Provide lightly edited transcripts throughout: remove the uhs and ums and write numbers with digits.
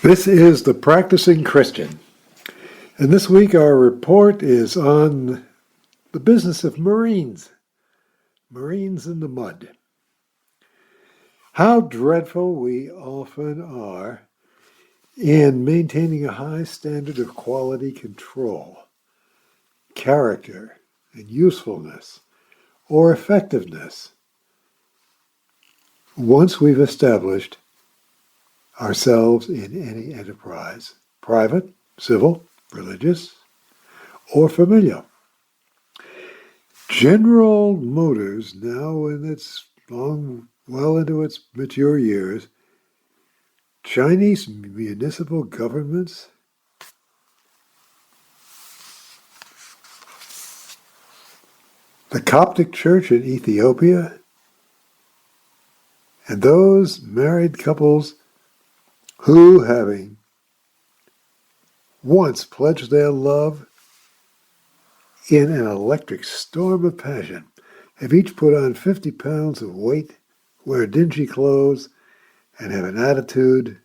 This is the Practicing Christian, and this week our report is on the business of Marines in the mud. How dreadful we often are in maintaining a high standard of quality control, character, and usefulness, or effectiveness, once we've established ourselves in any enterprise, private, civil, religious, or familial. General Motors, now well into its mature years, Chinese municipal governments, the Coptic Church in Ethiopia, and those married couples who, having once pledged their love in an electric storm of passion, have each put on 50 pounds of weight, wear dingy clothes, and have an attitude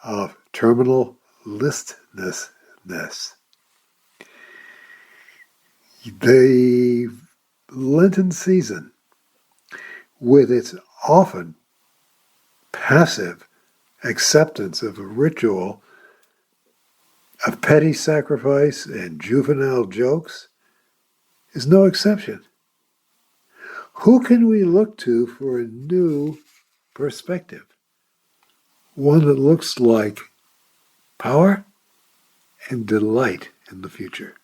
of terminal listlessness. The Lenten season, with its often passive acceptance of a ritual of petty sacrifice and juvenile jokes, is no exception. Who can we look to for a new perspective? One that looks like power and delight in the future.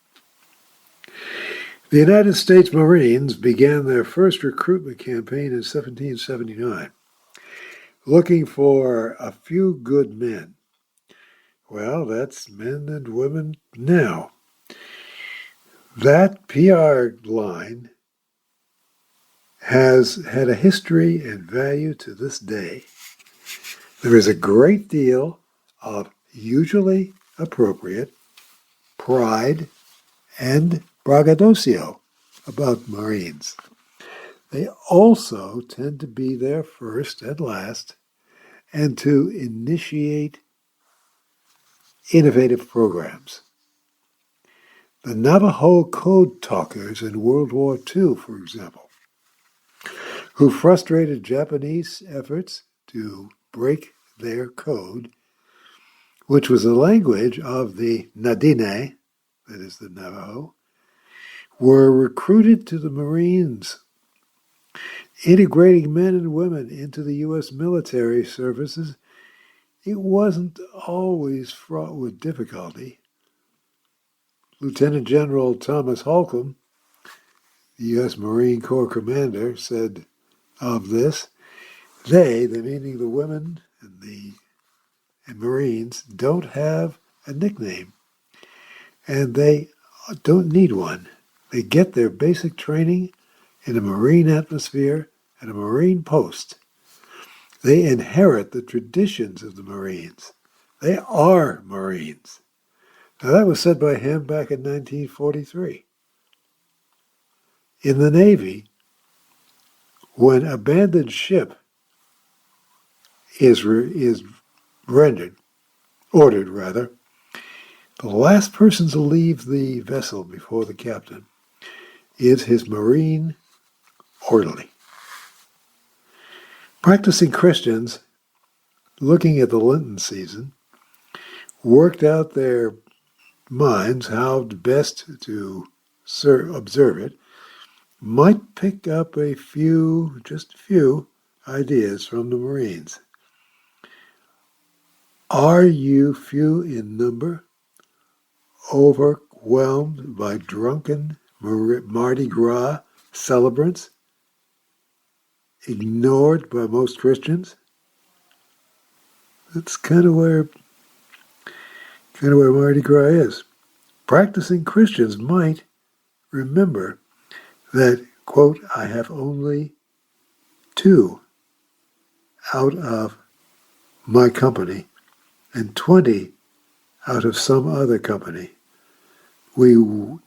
The United States Marines began their first recruitment campaign in 1779, looking for a few good men. Well, that's men and women now. That PR line has had a history and value to this day. There is a great deal of usually appropriate pride and braggadocio about Marines. They also tend to be there first and last, and to initiate innovative programs. The Navajo code talkers in World War II, for example, who frustrated Japanese efforts to break their code, which was the language of the Nadine, that is the Navajo, were recruited to the Marines, integrating men and women into the U.S. military services. It wasn't always fraught with difficulty. Lieutenant General Thomas Holcomb, the U.S. Marine Corps commander, said of this, they, the meaning the women and Marines, don't have a nickname, and they don't need one. They get their basic training in a Marine atmosphere at a Marine post. They inherit the traditions of the Marines. They are Marines. Now, that was said by him back in 1943. In the Navy, when abandoned ship is ordered, the last person to leave the vessel before the captain is his Marine orderly. Practicing Christians, looking at the Lenten season, worked out their minds how best to observe it, might pick up just a few ideas from the Marines. Are you few in number, overwhelmed by drunken Mardi Gras celebrants, ignored by most Christians? That's kind of where Mardi Gras is. Practicing Christians might remember that, quote, I have only 2 out of my company and 20 out of some other company. We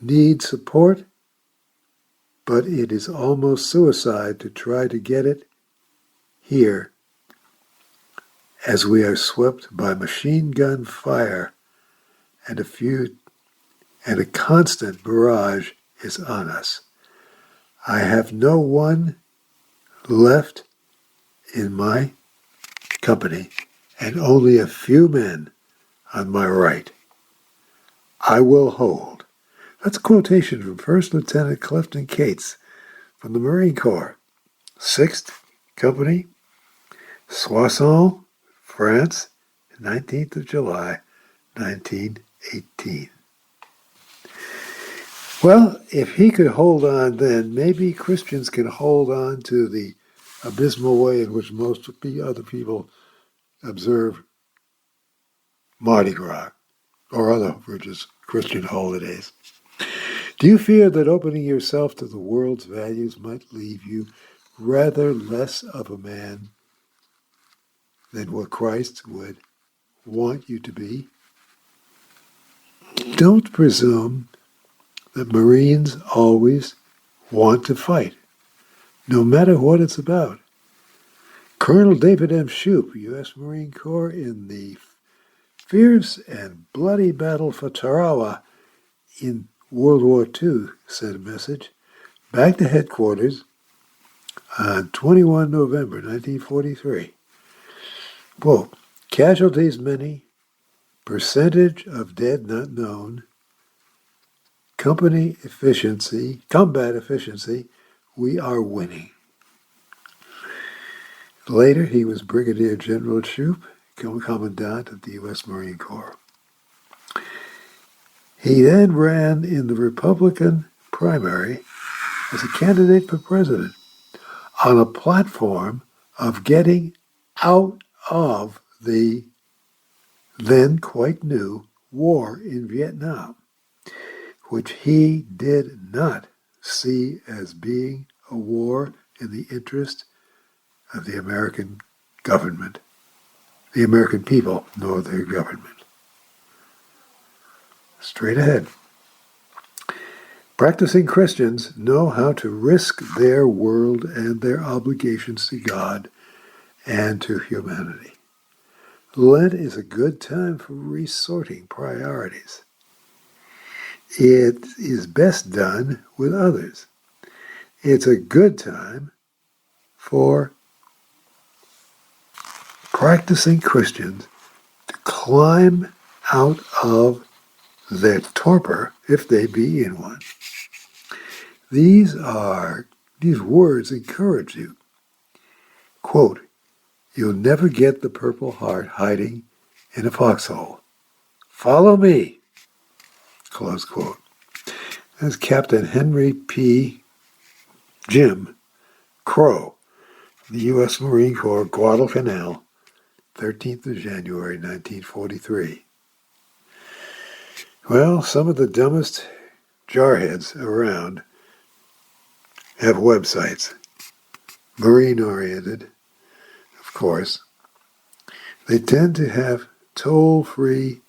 need support, but it is almost suicide to try to get it here as we are swept by machine gun fire and a constant barrage is on us. I have no one left in my company and only a few men on my right. I will hold. That's a quotation from First Lieutenant Clifton Cates from the Marine Corps, 6th Company, Soissons, France, 19th of July, 1918. Well, if he could hold on then, maybe Christians can hold on to the abysmal way in which most other people observe Mardi Gras or other religious Christian holidays. Do you fear that opening yourself to the world's values might leave you rather less of a man than what Christ would want you to be? Don't presume that Marines always want to fight, no matter what it's about. Colonel David M. Shoup, U.S. Marine Corps, in the fierce and bloody battle for Tarawa in World War II, sent a message back to headquarters on 21 November 1943. Quote, casualties many, percentage of dead not known, combat efficiency, we are winning. Later, he was Brigadier General Shoup, Commandant of the U.S. Marine Corps. He then ran in the Republican primary as a candidate for president on a platform of getting out of the then quite new war in Vietnam, which he did not see as being a war in the interest of the American government, the American people, nor their government. Straight ahead. Practicing Christians know how to risk their world and their obligations to God and to humanity. Lent is a good time for resorting priorities. It is best done with others. It's a good time for practicing Christians to climb out of their torpor, if they be in one. These words encourage you. Quote, you'll never get the Purple Heart hiding in a foxhole. Follow me, close quote. That's Captain Henry P. Jim Crow, the U.S. Marine Corps, Guadalcanal, 13th of January, 1943. Well, some of the dumbest jarheads around have websites, Marine-oriented, of course. They tend to have toll-free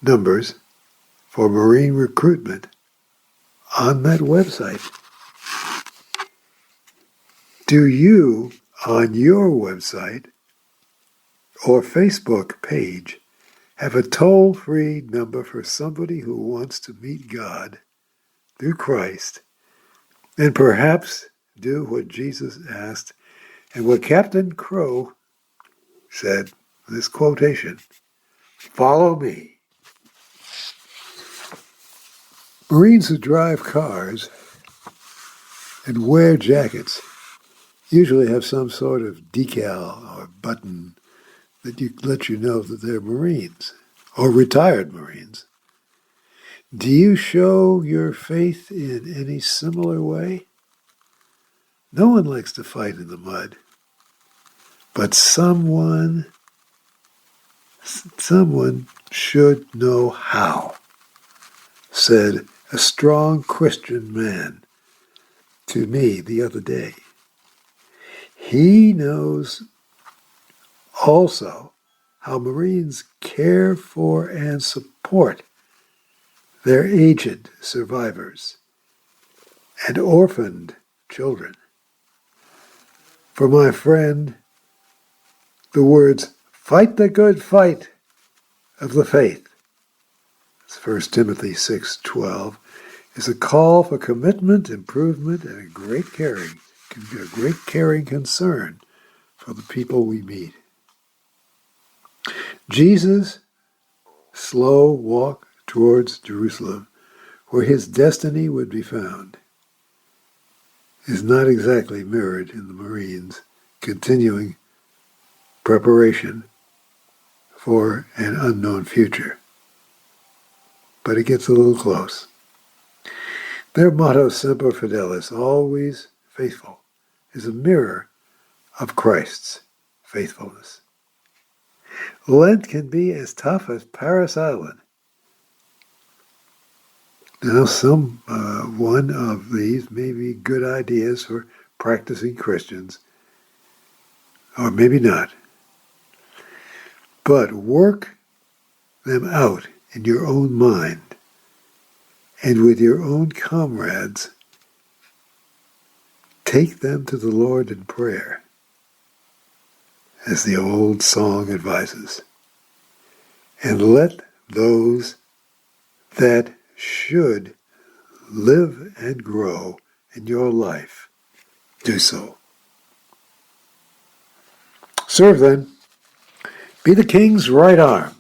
numbers for Marine recruitment on that website. Do you, on your website or Facebook page, have a toll-free number for somebody who wants to meet God through Christ and perhaps do what Jesus asked and what Captain Crow said, this quotation, follow me. Marines who drive cars and wear jackets usually have some sort of decal or button that let you know that they're Marines or retired Marines. Do you show your faith in any similar way? No one likes to fight in the mud, but someone should know how, said a strong Christian man to me the other day. He knows also how Marines care for and support their aged survivors and orphaned children. For my friend, the words Fight the good fight of the faith. It's 1 Timothy 6:12. Is a call for commitment, improvement, and a great caring concern for the people we meet. Jesus' slow walk towards Jerusalem, where his destiny would be found, is not exactly mirrored in the Marines' continuing preparation for an unknown future. But it gets a little close. Their motto, Semper Fidelis, always faithful, is a mirror of Christ's faithfulness. Lent can be as tough as Paris Island. Now, one of these may be good ideas for practicing Christians, or maybe not. But work them out in your own mind and with your own comrades. Take them to the Lord in prayer, as the old song advises, and let those that should live and grow in your life do so. Serve then. Be the king's right arm.